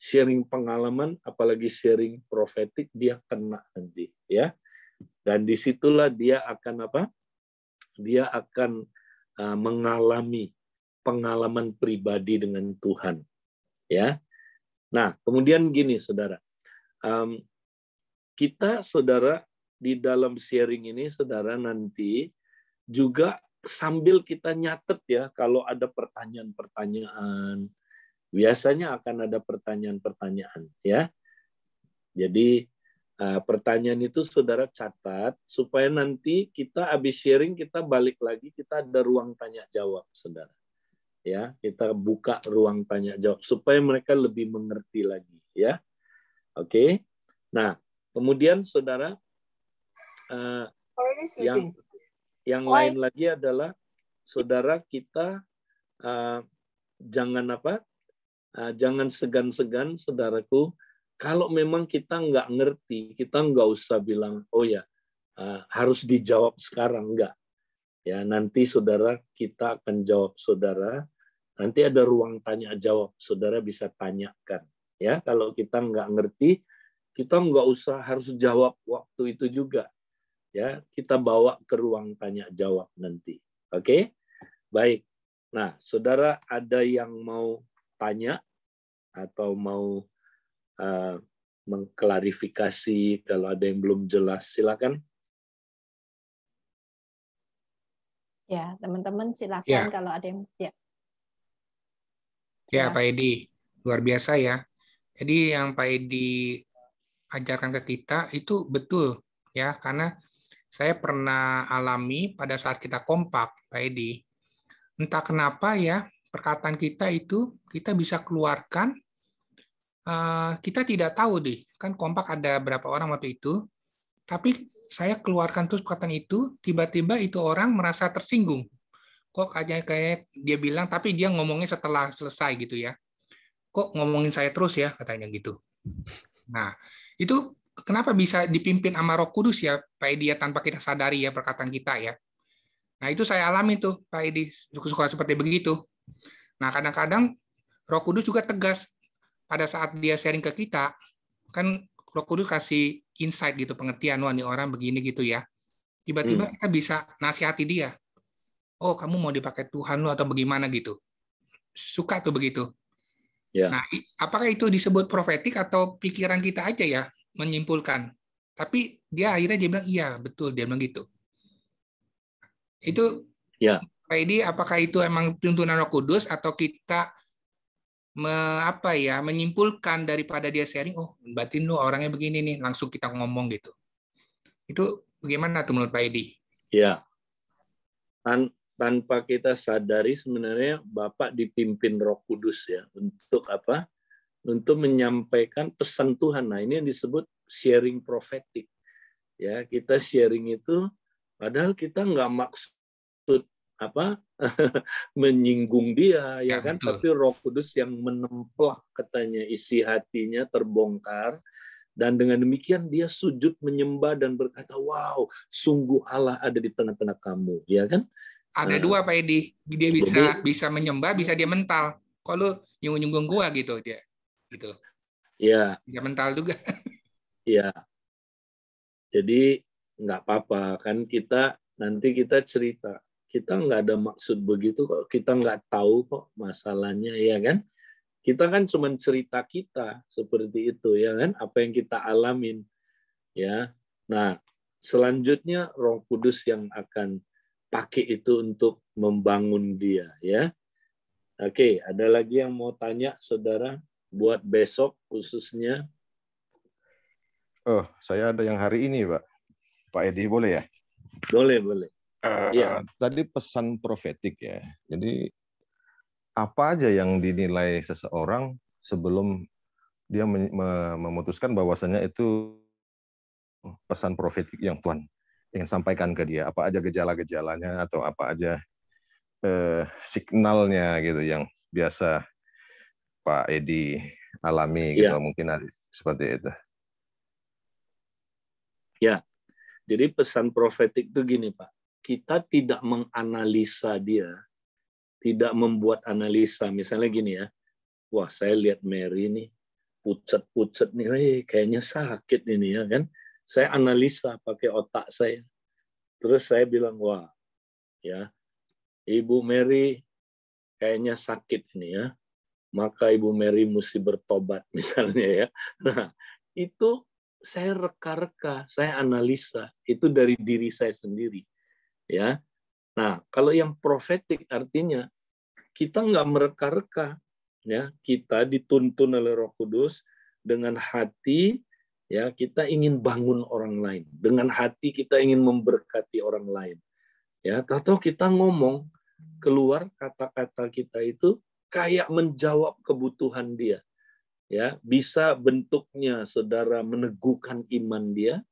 sharing pengalaman, apalagi sharing profetik, dia kena nanti, ya. Dan disitulah dia akan Dia akan mengalami pengalaman pribadi dengan Tuhan, ya. Nah, kemudian gini, saudara, kita, saudara, di dalam sharing ini, saudara, nanti juga sambil kita nyatet ya, kalau ada pertanyaan-pertanyaan, biasanya akan ada pertanyaan-pertanyaan, ya. Jadi pertanyaan itu saudara catat supaya nanti kita habis sharing kita balik lagi, kita ada ruang tanya jawab, saudara. Ya, kita buka ruang tanya jawab supaya mereka lebih mengerti lagi, ya. Oke. Nah, kemudian saudara yang lain lagi adalah saudara kita jangan segan-segan, saudaraku. Kalau memang kita nggak ngerti, kita nggak usah bilang, oh ya, harus dijawab sekarang, enggak. Ya, nanti saudara kita akan jawab saudara. Nanti ada ruang tanya jawab, saudara bisa tanyakan. Ya, kalau kita nggak ngerti, kita nggak usah harus jawab waktu itu juga. Ya, kita bawa ke ruang tanya jawab nanti. Oke, baik. Nah, saudara ada yang mau tanya atau mau mengklarifikasi kalau ada yang belum jelas, silakan. Ya, teman-teman silakan Ya. kalau ada yang ya. Ya, Pak Edi, luar biasa ya. Jadi yang Pak Edi ajarkan ke kita itu betul ya, karena saya pernah alami pada saat kita kompak, Pak Edi. Entah kenapa ya, perkataan kita itu kita bisa keluarkan. Kita tidak tahu deh, kan kompak ada berapa orang waktu itu, tapi saya keluarkan terus perkataan itu, tiba-tiba itu orang merasa tersinggung. Kok kayak dia bilang, tapi dia ngomongnya setelah selesai gitu ya. Kok ngomongin saya terus ya, katanya gitu. Nah, itu kenapa bisa dipimpin sama Roh Kudus ya, Pak Edi, ya, tanpa kita sadari ya perkataan kita ya. Nah, itu saya alami tuh, Pak Edi, suka seperti begitu. Nah, kadang-kadang Roh Kudus juga tegas pada saat dia sharing ke kita, kan Roh Kudus kasih insight gitu, pengertian, wah ini orang begini gitu ya. Tiba-tiba kita bisa nasihati dia. Oh, kamu mau dipakai Tuhan lu atau bagaimana gitu. Suka tuh begitu. Ya. Nah, apakah itu disebut profetik atau pikiran kita aja ya menyimpulkan? Tapi dia akhirnya dia bilang, iya betul, dia bilang gitu. Itu, ya. Pak Edi, apakah itu emang tuntunan Roh Kudus atau kita menyimpulkan daripada dia sharing, oh batin lu orangnya begini nih, langsung kita ngomong gitu. Itu bagaimana tuh menurut Pak Edi? Ya. Tanpa kita sadari sebenarnya Bapak dipimpin Roh Kudus ya untuk apa? Untuk menyampaikan pesan Tuhan. Nah, ini yang disebut sharing prophetic. Ya, kita sharing itu padahal kita nggak maksud menyinggung dia, ya kan? betul. Tapi Roh Kudus yang menemplah, katanya, isi hatinya terbongkar, dan dengan demikian dia sujud menyembah dan berkata, wow, sungguh Allah ada di tengah-tengah kamu, ya kan? Ada dua Pak Edi, dia Jadi, bisa menyembah, bisa dia mental. Kalau nyunggung gua gitu dia, gitu. ya, Dia mental juga. ya. Jadi nggak apa-apa kan, nanti kita cerita. Kita nggak ada maksud begitu kok. Kita nggak tahu kok masalahnya, ya kan? Kita kan cuma cerita kita seperti itu, ya kan? Apa yang kita alamin, ya. Nah, selanjutnya Roh Kudus yang akan pakai itu untuk membangun dia, ya. Oke, ada lagi yang mau tanya, saudara? Buat besok khususnya. Oh, saya ada yang hari ini, Pak Edi, boleh ya? Boleh, boleh. Iya. Tadi pesan profetik ya. Jadi apa aja yang dinilai seseorang sebelum dia memutuskan bahwasannya itu pesan profetik yang Tuhan ingin sampaikan ke dia? Apa aja gejala-gejalanya atau apa aja signalnya gitu yang biasa Pak Edi alami gitu, mungkin seperti itu. Ya, jadi pesan profetik itu gini, Pak. Kita tidak menganalisa dia, tidak membuat analisa. Misalnya gini ya, wah saya lihat Mary nih, pucet-pucet nih, kayaknya sakit ini, ya kan. Saya analisa pakai otak saya. Terus saya bilang, wah, ya, Ibu Mary kayaknya sakit ini ya, maka Ibu Mary mesti bertobat misalnya ya. Nah, itu saya reka-reka, saya analisa, itu dari diri saya sendiri. Ya, nah kalau yang profetik artinya kita nggak mereka-reka, ya, kita dituntun oleh Roh Kudus dengan hati, ya, kita ingin bangun orang lain, dengan hati kita ingin memberkati orang lain, ya. Atau kita ngomong keluar kata-kata kita itu kayak menjawab kebutuhan dia, ya, bisa bentuknya saudara meneguhkan iman dia.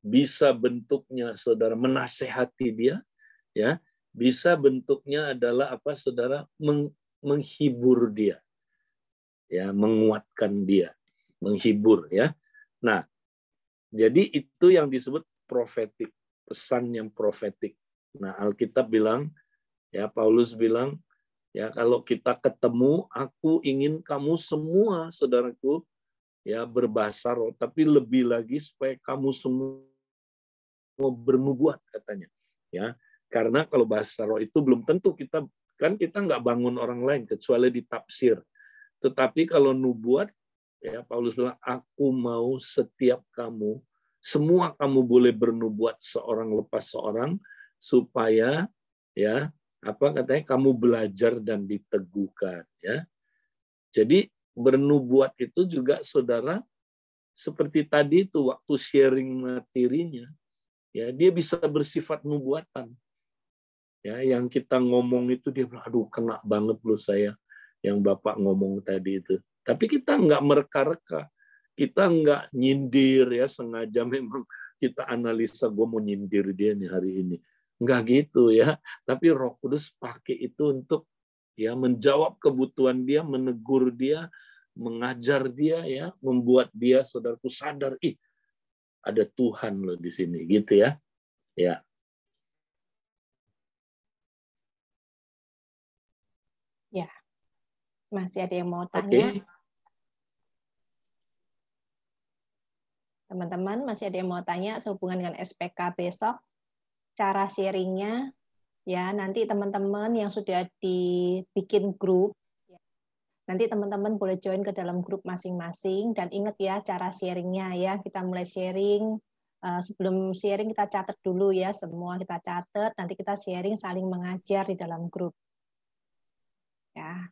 Bisa bentuknya saudara menasehati dia, ya. Bisa bentuknya adalah apa, saudara, menghibur dia, ya, menguatkan dia, menghibur, ya. Nah, jadi itu yang disebut profetik, pesan yang profetik. Nah, Alkitab bilang, ya, Paulus bilang, ya, kalau kita ketemu, aku ingin kamu semua, saudaraku, ya, berbahasa roh, tapi lebih lagi supaya kamu semua bernubuat, katanya, ya, karena kalau bahasa roh itu belum tentu kita nggak bangun orang lain kecuali ditafsir, tetapi kalau nubuat, ya, Paulus bilang, aku mau setiap kamu, semua kamu boleh bernubuat seorang lepas seorang, supaya, ya, apa katanya, kamu belajar dan diteguhkan, ya. Jadi bernubuat itu juga, saudara, seperti tadi itu waktu sharing materinya, ya, dia bisa bersifat nubuatan. Ya, yang kita ngomong itu dia bilang, aduh kena banget loh saya yang Bapak ngomong tadi itu. Tapi kita nggak mereka-reka, kita nggak nyindir, ya, sengaja memang kita analisa, gue mau nyindir dia nih hari ini. Nggak gitu, ya. Tapi Roh Kudus pakai itu untuk, ya, menjawab kebutuhan dia, menegur dia, mengajar dia, ya, membuat dia, saudaraku, sadar, ada Tuhan loh di sini, gitu ya. Ya. Ya. Masih ada yang mau tanya? Teman-teman, masih ada yang mau tanya sehubungan dengan SPK besok? Cara sharingnya, ya, nanti teman-teman yang sudah dibikin grup, nanti teman-teman boleh join ke dalam grup masing-masing, dan ingat ya cara sharingnya, ya, kita mulai sharing. Sebelum sharing kita catat dulu, ya, semua kita catat, nanti kita sharing saling mengajar di dalam grup. Ya,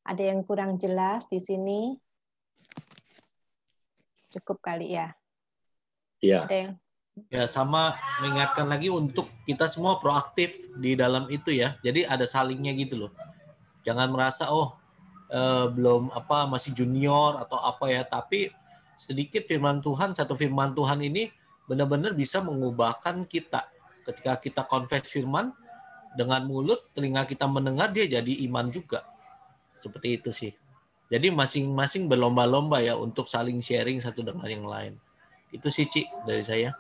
ada yang kurang jelas di sini? Cukup kali ya? Ya. Ada yang... Ya, sama mengingatkan lagi untuk kita semua proaktif di dalam itu, ya. Jadi ada salingnya gitu loh. Jangan merasa belum masih junior atau apa, ya, tapi sedikit firman Tuhan, satu firman Tuhan ini benar-benar bisa mengubahkan kita. Ketika kita confess firman, dengan mulut, telinga kita mendengar, dia jadi iman juga. Seperti itu sih. Jadi masing-masing berlomba-lomba ya untuk saling sharing satu dengan yang lain. Itu sih, Ci, dari saya.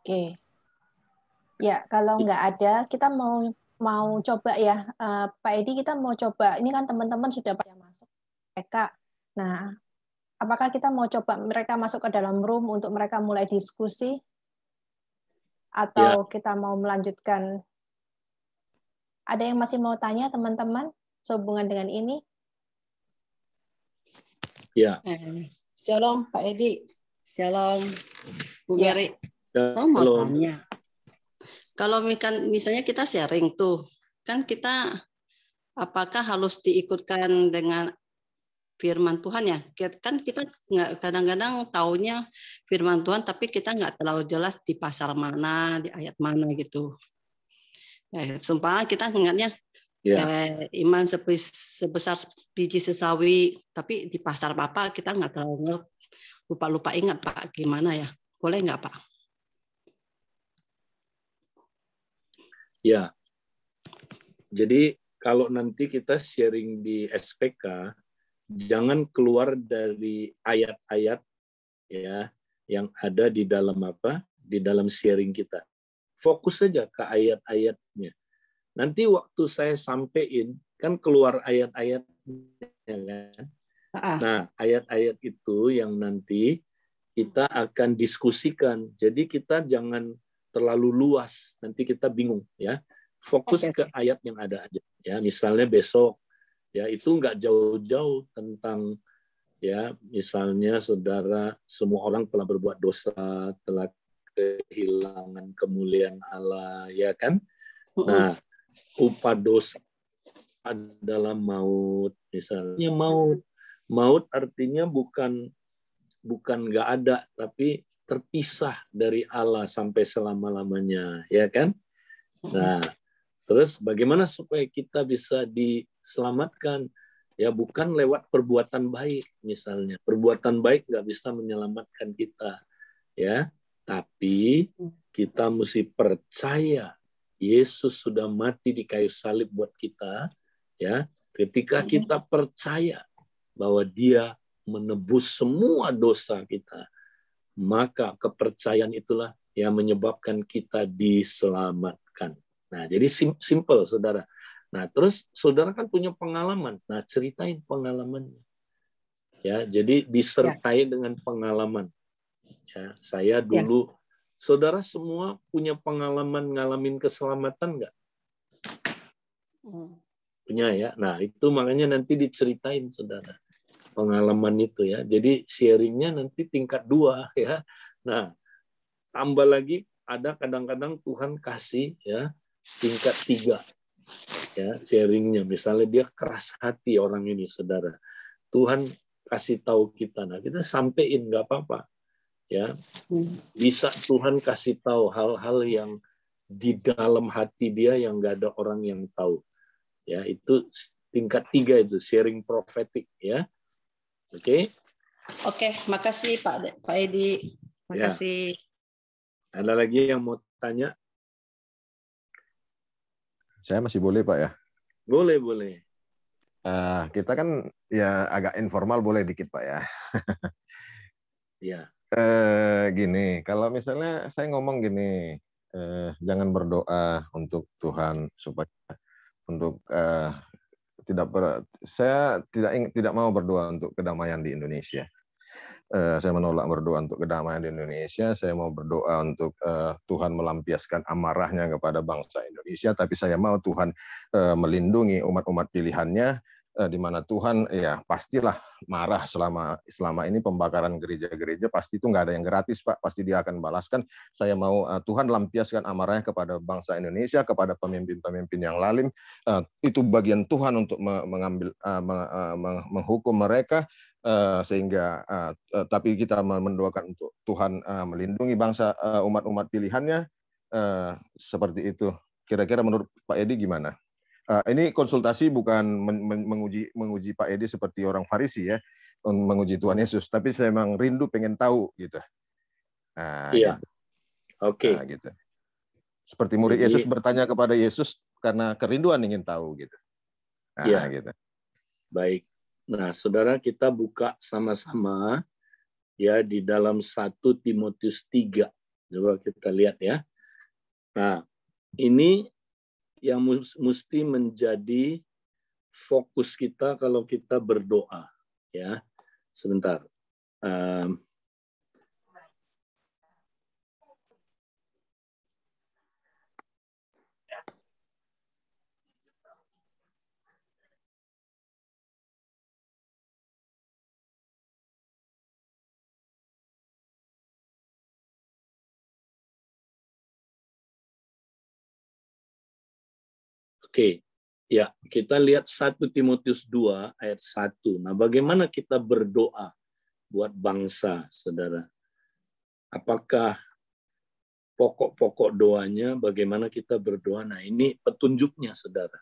Oke. Ya, kalau nggak ada, kita mau coba ya, Pak Edi, kita mau coba. Ini kan teman-teman sudah pada masuk mereka. Nah, apakah kita mau coba mereka masuk ke dalam room untuk mereka mulai diskusi? Atau kita mau melanjutkan? Ada yang masih mau tanya, teman-teman, sehubungan dengan ini? Ya. Shalom Pak Edi, shalom Bu Mary. Saya mau tanya, kalau misalnya kita sharing tuh, kan kita apakah harus diikutkan dengan firman Tuhan ya? Kan kita nggak, kadang-kadang taunya firman Tuhan, tapi kita nggak terlalu jelas di pasal mana, di ayat mana gitu. Ya, sumpah kita ingatnya iman sebesar biji sesawi, tapi di pasar apa kita nggak terlalu lupa ingat Pak, gimana ya? Boleh nggak Pak? Ya, jadi kalau nanti kita sharing di SPK, jangan keluar dari ayat-ayat ya yang ada di dalam di dalam sharing kita. Fokus saja ke ayat-ayatnya. Nanti waktu saya sampein, kan keluar ayat-ayatnya kan. Nah, ayat-ayat itu yang nanti kita akan diskusikan. Jadi kita jangan terlalu luas, nanti kita bingung ya. Fokus ke ayat yang ada aja. Ya, misalnya besok, ya itu nggak jauh-jauh tentang ya, misalnya saudara, semua orang telah berbuat dosa, telah kehilangan kemuliaan Allah, ya kan? Nah, upah dosa adalah maut, misalnya maut artinya bukan nggak ada, tapi terpisah dari Allah sampai selama-lamanya, ya kan? Nah, terus bagaimana supaya kita bisa diselamatkan? Ya bukan lewat perbuatan baik, misalnya perbuatan baik nggak bisa menyelamatkan kita, ya. Tapi kita mesti percaya Yesus sudah mati di kayu salib buat kita, ya. Ketika kita percaya bahwa Dia menebus semua dosa kita, maka kepercayaan itulah yang menyebabkan kita diselamatkan. Nah, jadi simple, saudara. Nah, terus saudara kan punya pengalaman. Nah, ceritain pengalamannya. Ya, jadi disertai dengan pengalaman. Ya, saya dulu, saudara semua punya pengalaman ngalamin keselamatan nggak? Punya ya. Nah, itu makanya nanti diceritain, saudara, pengalaman itu ya. Jadi sharingnya nanti tingkat 2 ya. Nah, tambah lagi ada kadang-kadang Tuhan kasih ya tingkat 3 ya sharingnya. Misalnya dia keras hati orang ini, saudara. Tuhan kasih tahu kita, nah kita sampein nggak apa-apa ya. Bisa Tuhan kasih tahu hal-hal yang di dalam hati dia yang nggak ada orang yang tahu. Ya, itu tingkat 3 itu sharing prophetic ya. Oke. Oke, makasih Pak Edi. Makasih. Ya. Ada lagi yang mau tanya? Saya masih boleh, Pak ya? Boleh, boleh. Kita kan ya agak informal, boleh dikit, Pak ya? Ya. Gini, kalau misalnya saya ngomong gini, jangan berdoa untuk Tuhan supaya untuk saya tidak mau berdoa untuk kedamaian di Indonesia. Saya menolak berdoa untuk kedamaian di Indonesia. Saya mau berdoa untuk Tuhan melampiaskan amarahnya kepada bangsa Indonesia. Tapi saya mau Tuhan melindungi umat-umat pilihannya, di mana Tuhan ya pastilah marah selama ini pembakaran gereja-gereja, pasti itu nggak ada yang gratis, Pak. Pasti Dia akan balaskan. Saya mau Tuhan lampiaskan amarahnya kepada bangsa Indonesia, kepada pemimpin-pemimpin yang lalim. Itu bagian Tuhan untuk menghukum mereka. Sehingga tapi kita mendoakan untuk Tuhan melindungi bangsa umat-umat pilihannya, seperti itu. Kira-kira menurut Pak Edi gimana? Ini konsultasi bukan menguji Pak Edi seperti orang Farisi ya, menguji Tuhan Yesus, tapi saya memang rindu pengen tahu gitu. Iya. Gitu. Oke. Gitu. Seperti murid Jadi, Yesus bertanya kepada Yesus karena kerinduan ingin tahu gitu. Nah, ya, gitu. baik. Nah, saudara, kita buka sama-sama ya di dalam 1 Timotius 3. Coba kita lihat ya. Nah, ini yang mesti menjadi fokus kita kalau kita berdoa, ya. Sebentar. Oke, ya kita lihat 1 Timotius 2 ayat 1. Nah, bagaimana kita berdoa buat bangsa, saudara? Apakah pokok-pokok doanya bagaimana kita berdoa? Nah, ini petunjuknya, saudara.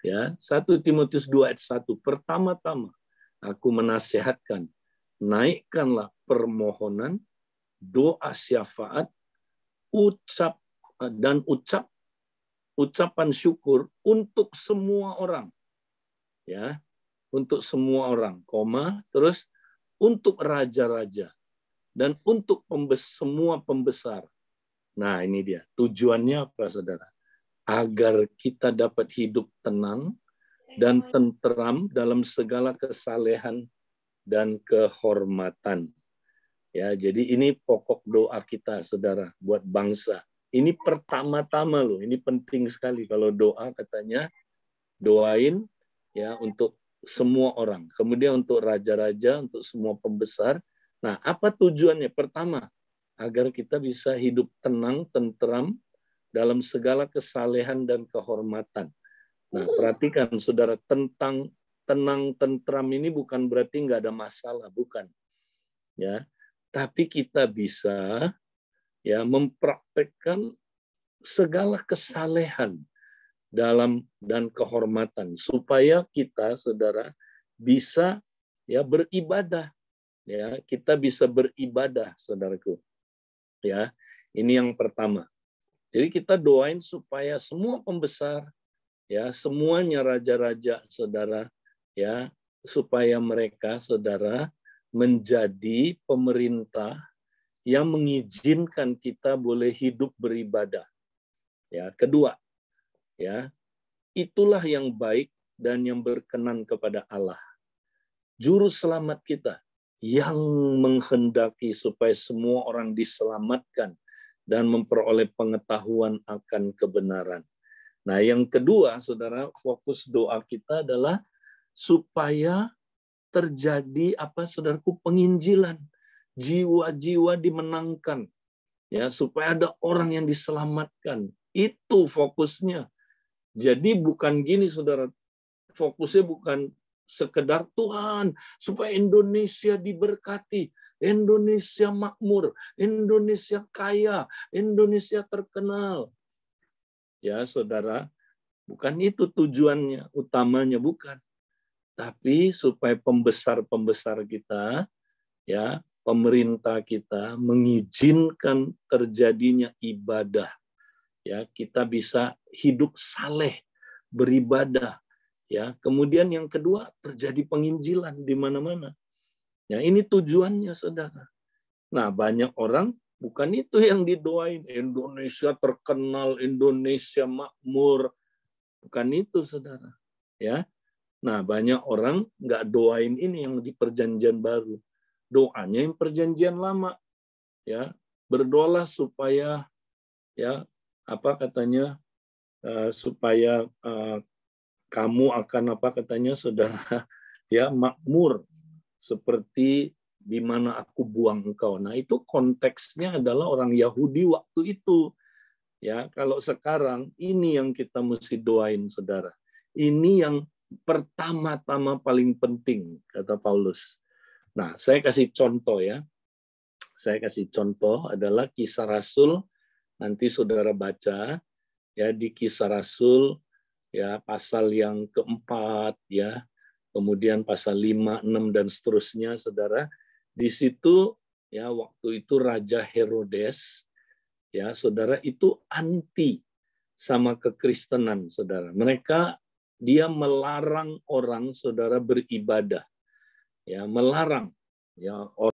Ya, 1 Timotius 2 ayat 1. Pertama-tama aku menasihatkan, naikkanlah permohonan, doa syafaat, ucapan syukur untuk semua orang, ya, untuk semua orang, terus untuk raja-raja dan untuk semua pembesar. Nah, ini dia tujuannya apa, saudara? Agar kita dapat hidup tenang dan tentram dalam segala kesalehan dan kehormatan. Ya, jadi ini pokok doa kita, saudara, buat bangsa. Ini pertama-tama loh, ini penting sekali kalau doa katanya doain ya untuk semua orang. Kemudian untuk raja-raja, untuk semua pembesar. Nah, apa tujuannya? Pertama, agar kita bisa hidup tenang, tentram dalam segala kesalehan dan kehormatan. Nah, perhatikan saudara, tentang tenang, tentram ini bukan berarti nggak ada masalah, bukan. Ya, tapi kita bisa ya mempraktekkan segala kesalehan dan kehormatan supaya kita, saudara, bisa ya beribadah. Ya, kita bisa beribadah, saudaraku. Ya, ini yang pertama. Jadi kita doain supaya semua pembesar, ya, semuanya raja-raja, saudara, ya, supaya mereka, saudara, menjadi pemerintah yang mengizinkan kita boleh hidup beribadah. Ya, kedua, ya, itulah yang baik dan yang berkenan kepada Allah. Juru selamat kita yang menghendaki supaya semua orang diselamatkan dan memperoleh pengetahuan akan kebenaran. Nah, yang kedua, saudara, fokus doa kita adalah supaya terjadi saudaraku, penginjilan. Jiwa-jiwa dimenangkan, ya, supaya ada orang yang diselamatkan. Itu fokusnya. Jadi bukan gini, saudara, fokusnya bukan sekedar Tuhan supaya Indonesia diberkati, Indonesia makmur, Indonesia kaya, Indonesia terkenal. Ya, saudara, bukan itu tujuannya, utamanya bukan. Tapi supaya pembesar-pembesar kita, ya, pemerintah kita mengizinkan terjadinya ibadah. Ya, kita bisa hidup saleh, beribadah. Ya, kemudian yang kedua terjadi penginjilan di mana-mana. Ya, ini tujuannya, saudara. Nah, banyak orang bukan itu yang didoain. Indonesia terkenal, Indonesia makmur. Bukan itu, saudara. Ya. Nah, banyak orang nggak doain ini yang di perjanjian baru. Doanya yang perjanjian lama. Ya, berdoalah supaya ya supaya kamu akan saudara, ya, makmur seperti di mana aku buang engkau. Nah, itu konteksnya adalah orang Yahudi waktu itu. Ya, kalau sekarang ini yang kita mesti doain, saudara. Ini yang pertama-tama paling penting, kata Paulus. Nah, saya kasih contoh ya. Saya kasih contoh adalah Kisah Rasul. Nanti saudara baca ya di Kisah Rasul ya pasal yang keempat ya. Kemudian pasal 5, 6 dan seterusnya, saudara. Di situ ya waktu itu Raja Herodes ya saudara, itu anti sama kekristenan, saudara. Dia melarang orang, saudara, beribadah, ya, melarang ya